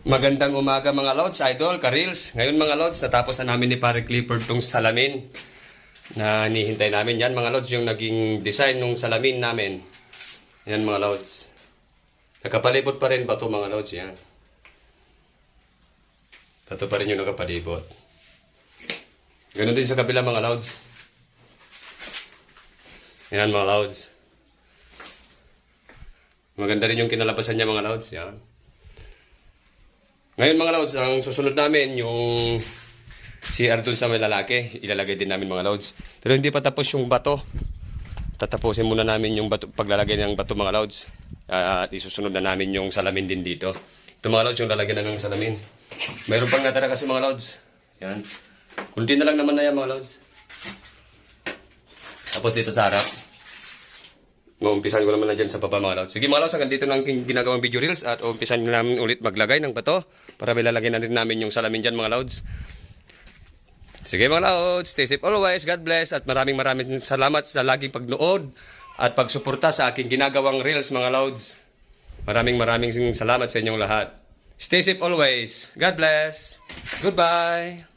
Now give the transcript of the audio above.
Magandang umaga mga Lods, Idol, Karils. Ngayon mga Lods, natapos na namin ni Pare Clifford tong salamin na hinihintay namin. Yan mga Lods, yung naging design ng salamin namin. Yan mga Lods. Nakapalibot pa rin bato mga Lods, yan. Bato pa rin yung nakapalibot. Ganun din sa kabila mga Lods. Yan mga Lods. Maganda rin yung kinalabasan niya mga Lods, yan. Ngayon mga Lods, ang susunod namin yung CR dun sa may lalaki. Ilalagay din namin mga Lods. Pero hindi pa tapos yung bato. Tatapusin muna namin yung bato, paglalagay ng bato mga Lods. At isusunod na namin yung salamin din dito. Ito mga Lods, yung lalagyan na ng salamin. Mayroon pang natara kasi mga Lods. Yan. Kunti na lang naman na yan mga Lods. Tapos dito sa harap. Umpisan ko naman na dyan sa baba mga Lods. Sige mga Lods, hanggang dito na ang ginagawang video reels at umpisan namin ulit maglagay ng bato para ilalagay na rin namin yung salamin dyan mga Lods. Sige mga Lods, stay safe always, God bless at maraming salamat sa laging pagnood at pagsuporta sa aking ginagawang reels mga Lods. Maraming salamat sa inyong lahat. Stay safe always, God bless, goodbye.